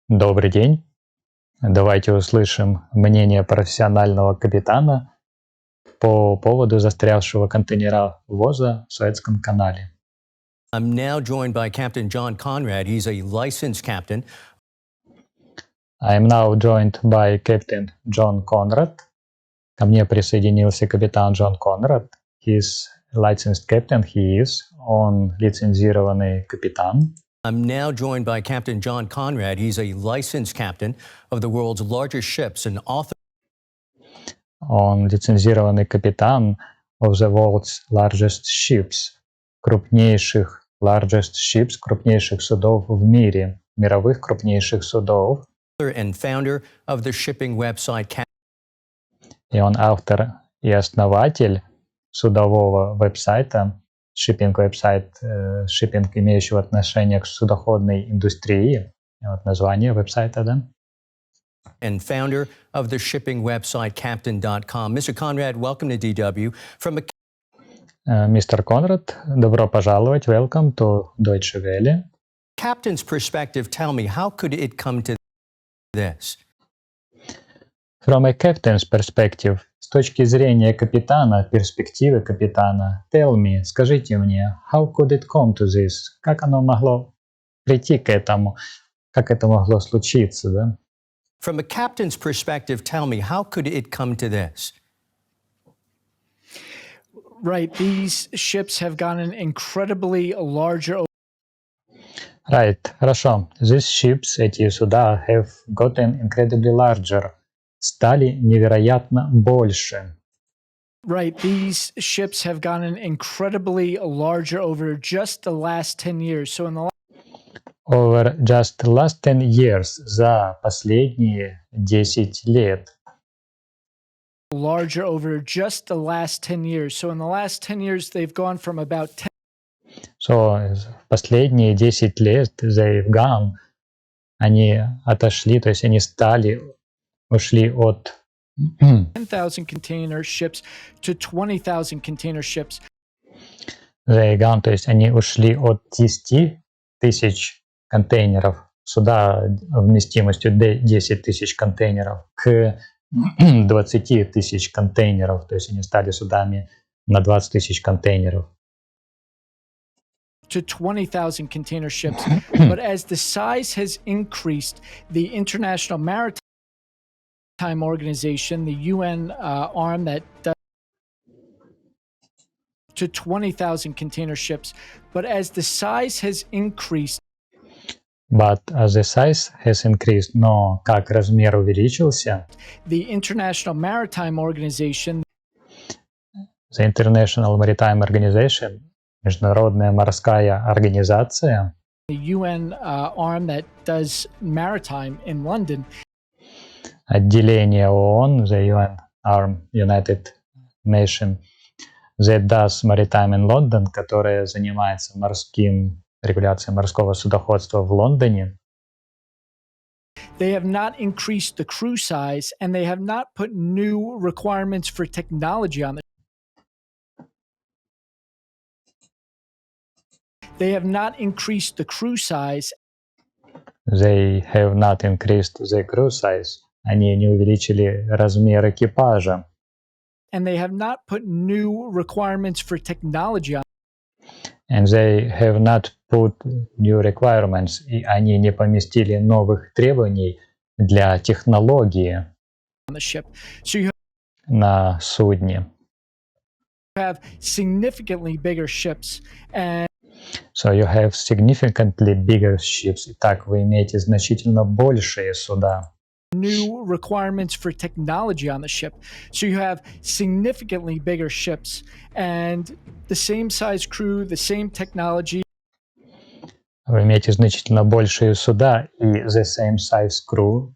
Добрый день. Давайте услышим мнение профессионального капитана по поводу застрявшего контейнеровоза в Суэцком канале. I'm now joined by Captain John Conrad. He's a licensed captain. I am now joined by Captain John Conrad. Ко мне присоединился капитан Джон Конрад. He's licensed captain. He is. Он лицензированный капитан. I'm now joined by Captain John Conrad. He's a licensed captain of the world's largest ships and author. Он лицензированный капитан of the world's largest ships, крупнейших судов в мире, мировых крупнейших судов. And founder of the shipping website. И он автор и основатель судового веб-сайта, шиппинг-веб-сайт, шиппинг, имеющего отношение к судоходной индустрии. И вот название веб-сайта, да? And founder of the shipping website captain.com. Mr. Conrad, welcome to DW. Мистер Конрад, добро пожаловать. Welcome to Deutsche Welle. Captain's perspective, tell me, how could it come to this? From a captain's perspective, с точки зрения капитана, перспективы капитана, tell me, скажите мне, how could it come to this? Как оно могло прийти к этому? Как это могло случиться, да? From a captain's perspective, tell me, how could it come to this? Right, these ships have gotten incredibly larger. Right, хорошо. These ships, эти суда, have gotten incredibly larger. Стали невероятно больше. Right, these ships have gotten incredibly larger over just the last 10 years. So in the Over just the last 10 years, за последние 10 лет. Larger over just the last 10 years. So in the last 10 years, they've gone from about 10. So, последние 10 лет, they've gone, они отошли, то есть они ушли от 10,000 container ships to 20,000 container ships. They've gone, то есть они ушли от 10 тысяч контейнеров, суда вместимостью 10 тысяч контейнеров, к 20 тысяч контейнеров, то есть они стали судами на 20 тысяч контейнеров. To 20,000 container ships. But as the size has increased, the International Maritime Organization, the UN arm that does to 20,000 container ships. But as the size has increased, But as the size has increased, но как размер увеличился, the International Maritime Organization, the International Maritime Organization, Международная морская организация, the UN arm that does maritime in London, отделение ООН, the UN arm, United Nation, that does maritime in London, которая занимается регуляцией морского судоходства в Лондоне. They have not increased the crew size and they have not put new requirements for technology on the They have not increased the crew size. They have not increased the crew size. Они не увеличили размер экипажа. And they have not put new requirements for technology on. And they have not put new requirements. И они не поместили новых требований для технологии On the ship. So you на судне. have significantly bigger ships and So you have significantly bigger ships. Итак, вы имеете значительно большие суда. new requirements for technology on the ship. So you have significantly bigger ships and the same size crew, the same technology. Вы имеете значительно большие суда и the same size crew,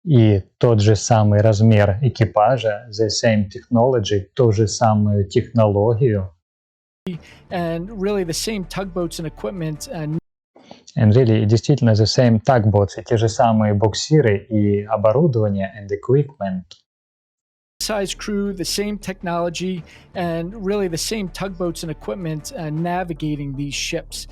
и тот же самый размер экипажа, the same technology, ту же самую технологию. And really the same tugboats and equipment and really, действительно, the same tugboats, и те же самые буксиры и оборудование and equipment. size crew, the same technology, and really the same tugboats and equipment navigating these ships.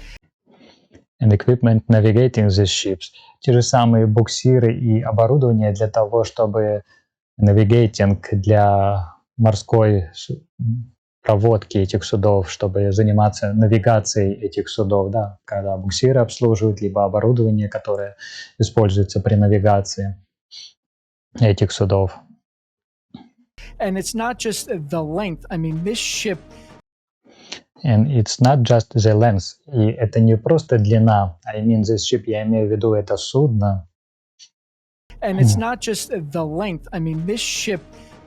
and equipment navigating these ships. Те же самые буксиры и оборудование для того, чтобы navigating для морской проводки этих судов, чтобы заниматься навигацией этих судов, да, когда буксиры обслуживают, либо оборудование, которое используется при навигации этих судов. And it's not just the length. I mean, this ship. And it's not just the length. И это не просто длина. I mean this ship, я имею в виду это судно. And it's not just the length. I mean, this ship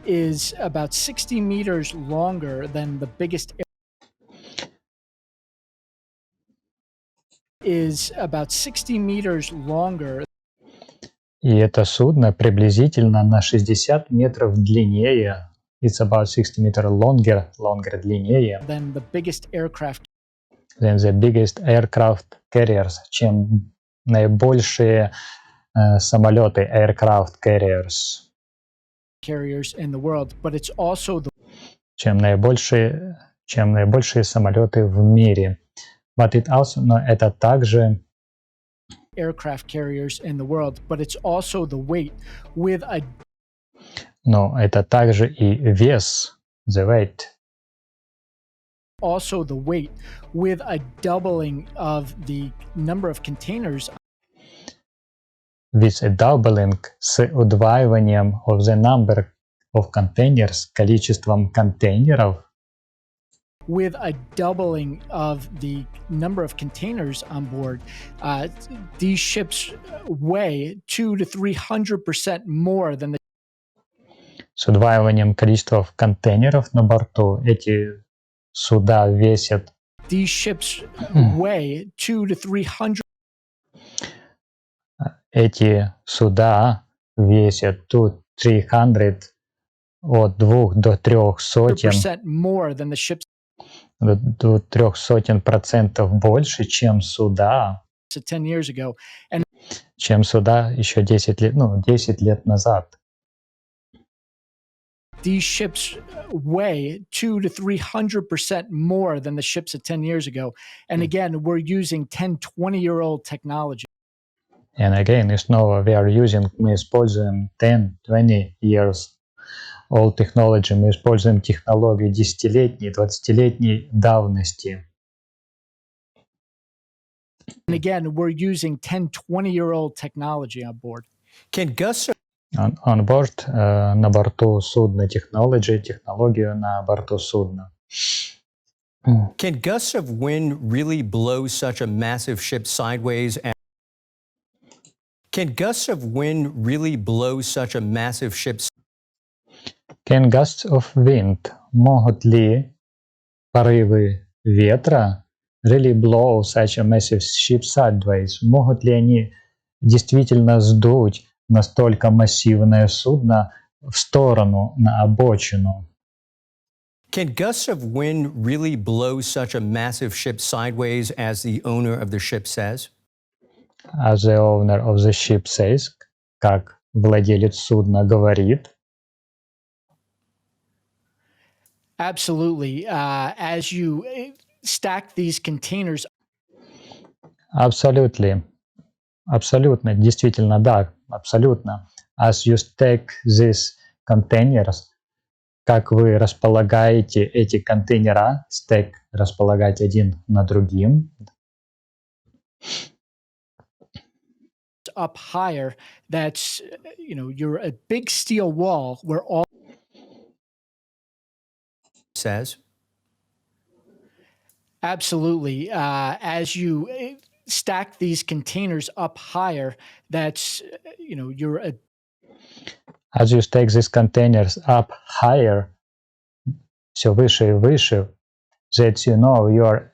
is about 60 meters longer than the biggest is about 60 meters longer. И это судно приблизительно на 60 метров длиннее. It's about 60 meters longer длиннее. Than the biggest aircraft. Than the biggest aircraft carriers, чем наибольшие самолеты aircraft carriers. Carriers in the world, but it's also the. Чем наибольшие самолеты в мире. But it also, но это также aircraft carriers in the world, but it's also the weight with a. Но это также и вес, the weight. Also the weight with a doubling of the number of containers. With a doubling, с удваиванием of the number of containers, количеством контейнеров. With a doubling of the number of containers on board, these ships weigh 200 to 300% more than the. С удваиванием количества контейнеров на борту эти суда весят. These ships weigh 200 to 300. Эти суда весят 300 от 2 до 3 сотен. More than the ships. До 300% больше, чем суда. 10 years ago. And чем суда еще 10 лет назад. These ships weigh 200 to 300% more than the ships of 10 years ago. And again, we're using 10, 20-year-old technology. And again, и снова мы используем 10, 20 years old technology. Мы используем технологии 10-летней, 20-летней давности. And again, we're using 10, 20-year-old technology on board. Can gusts On board, на борту судна технологию на борту судна. Can gusts of wind really blow such a massive ship sideways? Can gusts of wind really blow such a massive ship? Can gusts of wind, могут ли порывы ветра really blow such a massive ship sideways? Могут ли они действительно сдуть настолько массивное судно в сторону, на обочину? Can gusts of wind really blow such a massive ship sideways, as the owner of the ship says? As the owner of the ship says, как владелец судна говорит. Absolutely. As you stack these containers. Абсолютно, действительно, да, абсолютно. As you stack these containers, как вы располагаете эти контейнера, stack – располагать один на другим. Up higher, that's, you're a big steel wall where all. Says. Absolutely. As you stack these containers up higher, that's, you're a. As you stack these containers up higher, все выше и выше, that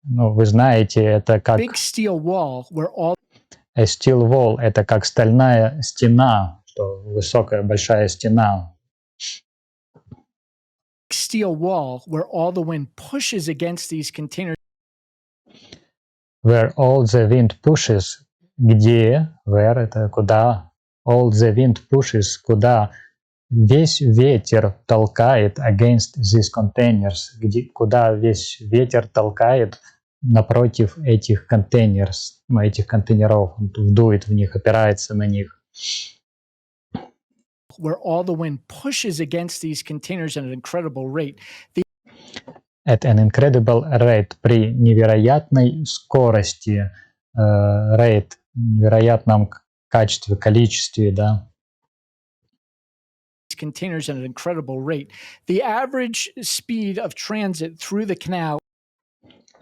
вы знаете, это как. Big steel wall where all. A steel wall – это как стальная стена, что высокая большая стена. Steel wall where all the wind pushes against these containers. Where all the wind pushes, где, where это куда, all the wind pushes, куда весь ветер толкает against these containers, куда весь ветер толкает напротив этих контейнеров, он вдует в них, опирается на них. Where all the wind pushes against these containers at an incredible rate. At an incredible rate, при невероятной скорости, rate, невероятном качестве, количестве, да. Containers at an incredible rate. The average speed of transit through the canal.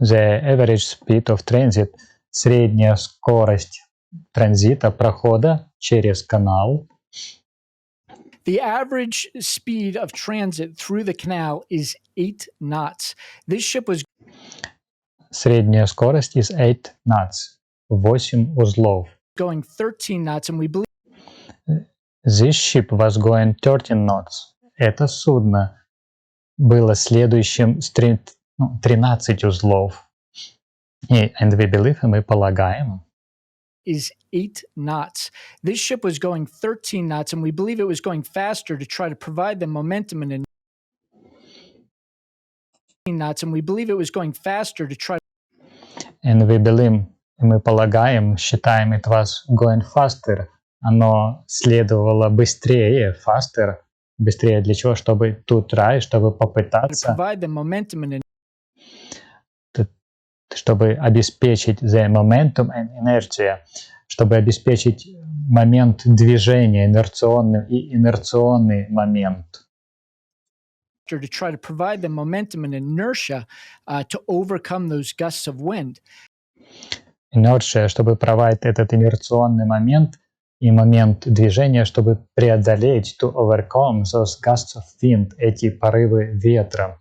The average speed of transit, средняя скорость транзита, прохода через канал. The average speed of transit through the canal is 8 knots. This ship was Средняя скорость is 8 knots, 8 узлов. going 13 knots, and we believe This ship was going 13 knots. Это судно было следующим с 13 узлов. And we believe, и мы полагаем, is 8 knots. This ship was going 13 knots, and we believe it was going faster to try to provide the momentum and knots, and we believe it was going faster to try. And we believe, и мы полагаем, считаем, it was going faster. Оно следовало быстрее, faster. Быстрее для чего? Чтобы to try, чтобы попытаться, Provide the momentum and чтобы обеспечить the momentum and inertia, чтобы обеспечить момент движения, инерционный и инерционный момент. to try to provide the momentum and inertia to overcome those gusts of wind. Inertia, чтобы проводить этот инерционный момент и момент движения, чтобы преодолеть, to overcome those gusts of wind, эти порывы ветра.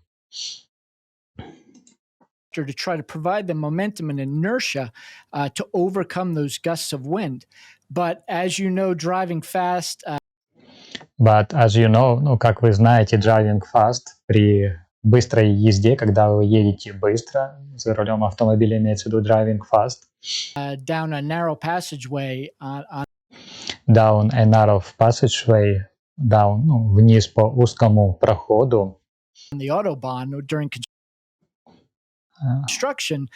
To try to provide the momentum and inertia to overcome those gusts of wind. But as you know, driving fast. But as you know, как вы знаете, driving fast, при быстрой езде, когда вы едете быстро, за рулем автомобиля имеется в виду driving fast. Down a narrow passageway Down a narrow passageway, down, вниз по узкому проходу. on the Autobahn during construction.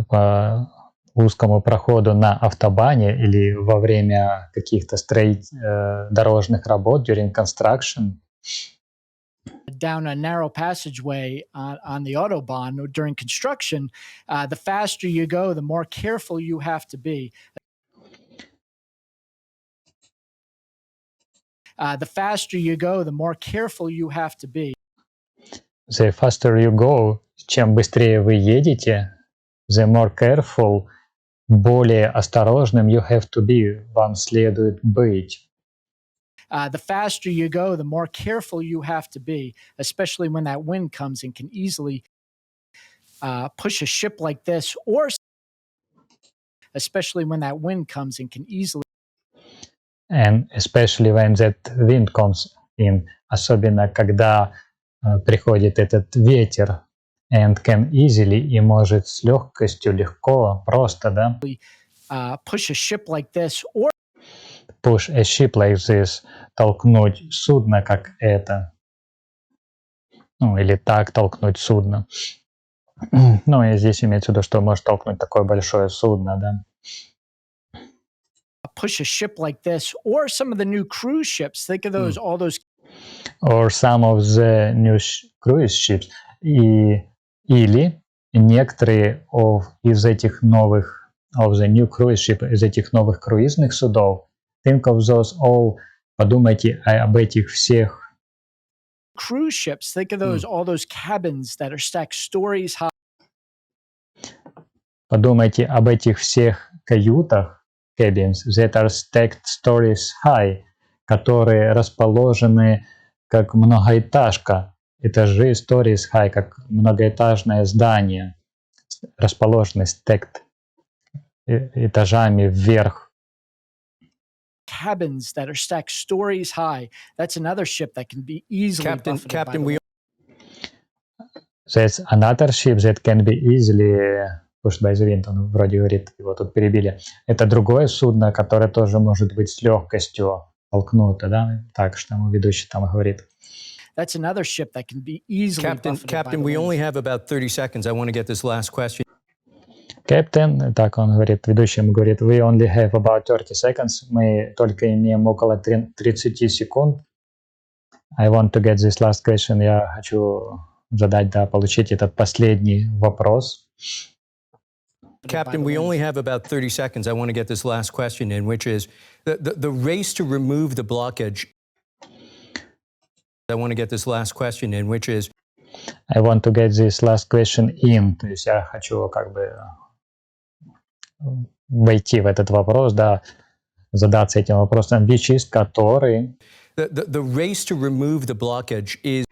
По узкому проходу на автобане или во время каких-то дорожных работ, during construction. Down a narrow passageway on the Autobahn during construction, the faster you go, the more careful you have to be. The faster you go, the more careful you have to be. The faster you go, чем быстрее вы едете, the more careful, более осторожным you have to be, вам следует быть. The faster you go, the more careful you have to be, especially when that wind comes and can easily push a ship like this, or especially when that wind comes and can easily. And especially when that wind comes in, особенно когда приходит этот ветер, and can easily, и может с легкостью, легко, просто, да? Push a ship like this, or Push a ship like this, толкнуть судно, как это. Или так толкнуть судно. И здесь имеется в виду, что может толкнуть такое большое судно, да? Push a ship like this, or some of the new cruise ships. Think of those, all those. Or some of the new cruise ships. Или некоторые из этих новых, of the new cruise ship, из этих новых круизных судов. Think of those all. Подумайте об этих всех. Cruise ships. Think of those, all those cabins that are stacked stories high. Подумайте об этих всех каютах, cabins, that are stacked stories high, которые расположены как многоэтажка. Этажи stories high, как многоэтажное здание, расположены stacked этажами вверх. Cabins that are stacked stories high. That's another ship that can be easily buffeted by the wind. That's another ship that can be easily pushed by the wind. Он вроде говорит, его тут перебили. Это другое судно, которое тоже может быть с легкостью толкнуто, да? Так что ведущий там говорит. That's another ship that can be easily buffeted by the Captain, we wind. only have about 30 seconds. I want to get this last question. Captain, так он говорит, ведущий ему говорит, we only have about 30 seconds, мы только имеем около 30 секунд. I want to get this last question, я хочу задать, да, получить этот последний вопрос. Captain, we only have about 30 seconds. I want to get this last question in, which is the race to remove the blockage. I want to get this last question in, which is I want to get this last question in. То есть я хочу как бы войти в этот вопрос, да, задаться этим вопросом, which is, который. The race to remove the blockage is.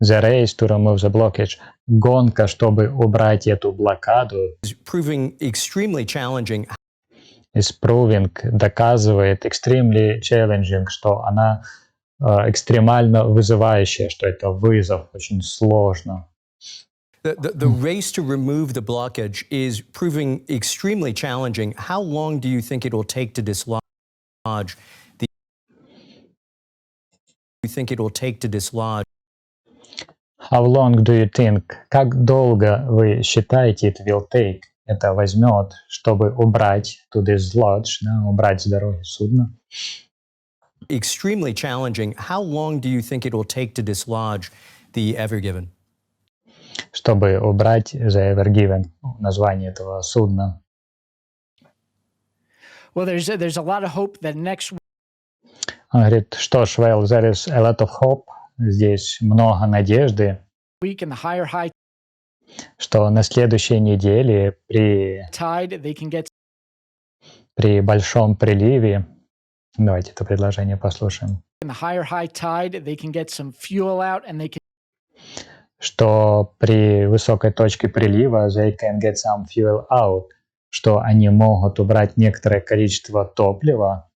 The race to remove the blockage. Гонка, чтобы убрать эту блокаду. Is proving extremely challenging. Is proving, доказывает, extremely challenging, что она экстремально вызывающая, что это вызов, очень сложно. The race to remove the blockage is proving extremely challenging. How long do you think it will take to dislodge the? You think it will take to dislodge? How long do you think? Как долго вы считаете it will take? Это возьмет, чтобы убрать to dislodge, да, убрать с дороги судно. Extremely challenging. How long do you think it will take to dislodge the Ever Given? Чтобы убрать the Ever Given, название этого судна. Well, there's a lot of hope that next Он говорит, что ж, well, there is a lot of hope. Здесь много надежды, week in the high что на следующей неделе tide, they can get при большом приливе, давайте это предложение послушаем, in the high tide, they can get some fuel out and they can что при высокой точке прилива they can get some fuel out, что они могут убрать некоторое количество топлива,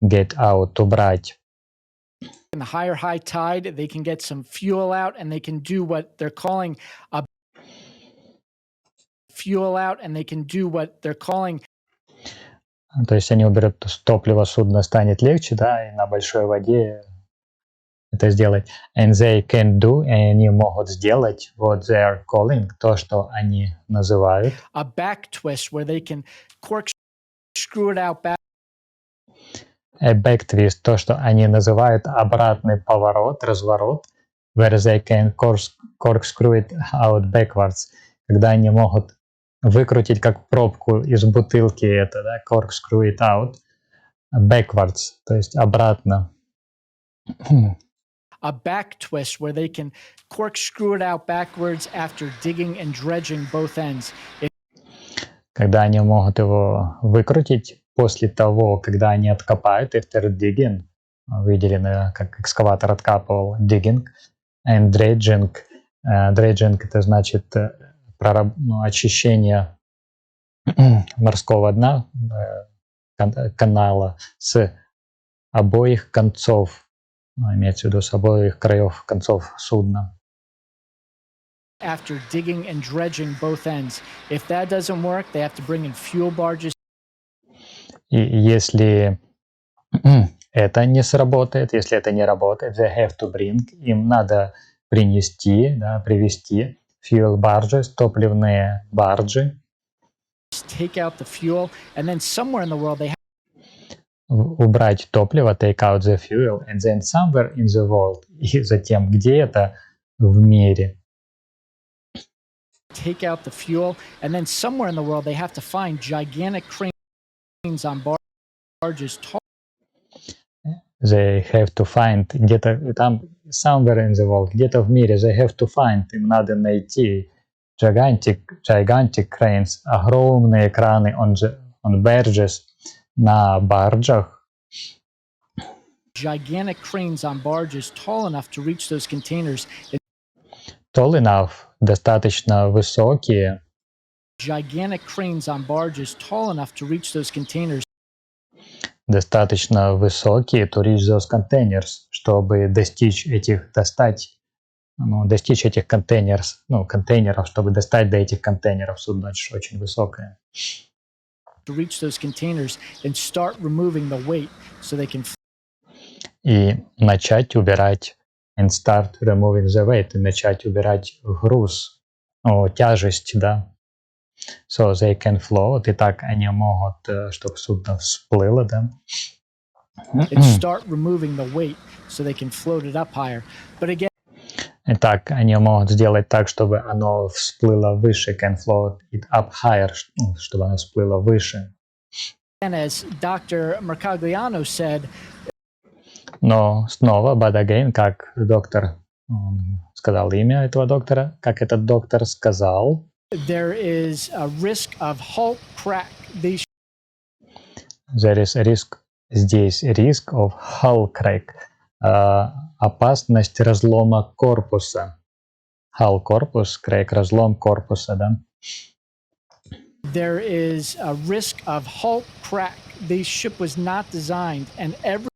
get out, убрать. in the high tide, they can get some fuel out and they can do what they're calling a fuel out and they can do what they're calling. То есть они уберут топливо, судно станет легче, да, и на большой воде это сделать. And they can do, и они могут сделать what they are calling, то, что они называют. A back twist where they can corkscrew it out back. A back twist, то, что они называют обратный поворот, разворот, where they can corkscrew it out backwards, когда они могут выкрутить как пробку из бутылки это, да, corkscrew it out backwards, то есть обратно. A back twist where they can corkscrew it out backwards after digging and dredging both ends. Когда они могут его выкрутить после того, когда они откопают, after digging, выделено, как экскаватор откапывал, digging, and dredging. Dredging — это значит очищение морского дна, канала с обоих концов, имеется в виду с обоих краев концов судна. After digging and dredging both ends. If that doesn't work, they have to bring in fuel barges. И если это не сработает, если это не работает, they have to bring, им надо принести, да, привезти fuel barges, топливные баржи. Take out the fuel, and then somewhere in the world they have Убрать топливо, take out the fuel, and then somewhere in the world, и затем где-то в мире. Take out the fuel, and then somewhere in the world they have to find gigantic cranes on barges. They have to find, где-то там, somewhere in the world, где-то в мире, they have to find, им надо найти gigantic cranes, огромные краны on barges, на баржах. Gigantic cranes on barges tall enough to reach those containers. Tall enough, достаточно высокие. Gigantic cranes on barges tall enough to reach those containers. Достаточно высокие to reach those containers, чтобы достичь этих контейнеров, чтобы достать до этих контейнеров, судно очень высокое. To reach those containers and start removing the weight so they can. И начать убирать and start removing the weight, и начать убирать груз, тяжесть, да. So they can float. И так они могут, чтобы судно всплыло, да. and start removing the weight so they can float it up higher. But again, Итак, они могут сделать так, чтобы оно всплыло выше, can float it up higher, чтобы оно всплыло выше. as Dr. Mercagliano said, Но снова, but again, как доктор сказал имя этого доктора, как этот доктор сказал, there is a risk of hull crack. These there is a risk, здесь risk of hull crack, опасность разлома корпуса. Hull корпус, crack разлом корпуса, да. There is a risk of hull crack. The ship was not designed, and every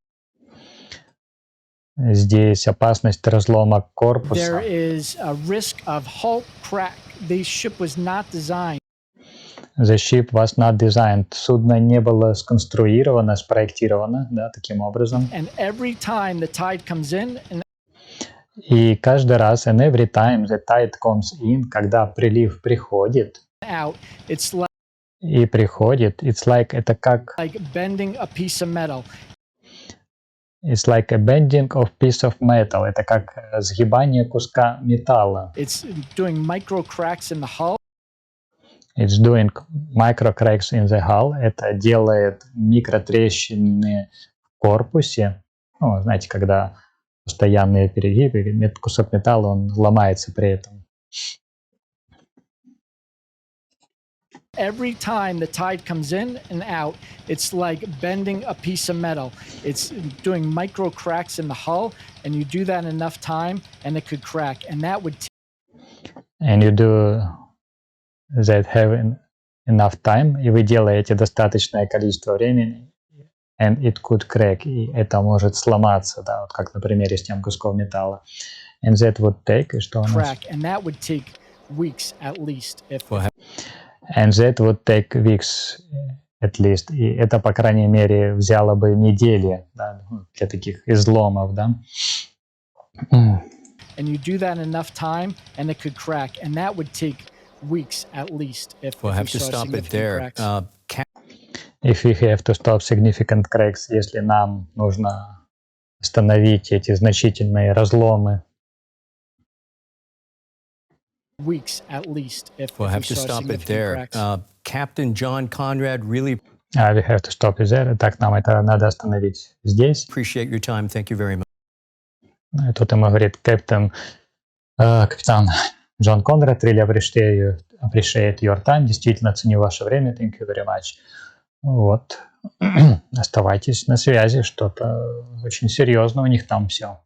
Здесь опасность разлома корпуса. there is a risk of hull crack. The ship was not designed. The ship was not designed. Судно не было сконструировано, спроектировано, да, таким образом. And every time the tide comes in, and И каждый раз, and every time the tide comes in, когда прилив приходит, out, it's like и приходит, it's like, это как, bending a piece of metal. it's like a bending of piece of metal, это как сгибание куска металла. It's doing micro cracks in the hull. It's doing micro cracks in the hull, это делает микротрещины в корпусе. Ну, знаете, когда постоянные перегибы, кусок металла, он ломается при этом. Every time the tide comes in and out, it's like bending a piece of metal. It's doing micro cracks in the hull, and you do that enough time, and it could crack. And that would And you do that have enough time, и вы делаете достаточное количество времени, and it could crack, и это может сломаться, да, вот как на примере с тем куском металла. And that would take, и что у нас? crack, and that would take weeks at least. And that would take weeks at least. И это, по крайней мере, взяло бы недели, да, для таких изломов, да. And you do that enough time, and it could crack, and that would take weeks at least. We'll have to stop it there. If we have to stop significant cracks, если нам нужно остановить эти значительные разломы. Weeks at least. We'll have to stop it there. Captain John Conrad, really We have to stop it there. Так, нам это надо остановить здесь. appreciate your time. Thank you very much. И тут ему говорит капитан Джон Конрад, really appreciate your time. Действительно ценю ваше время. Thank you very much. Вот. Оставайтесь на связи. Что-то очень серьезно у них там все.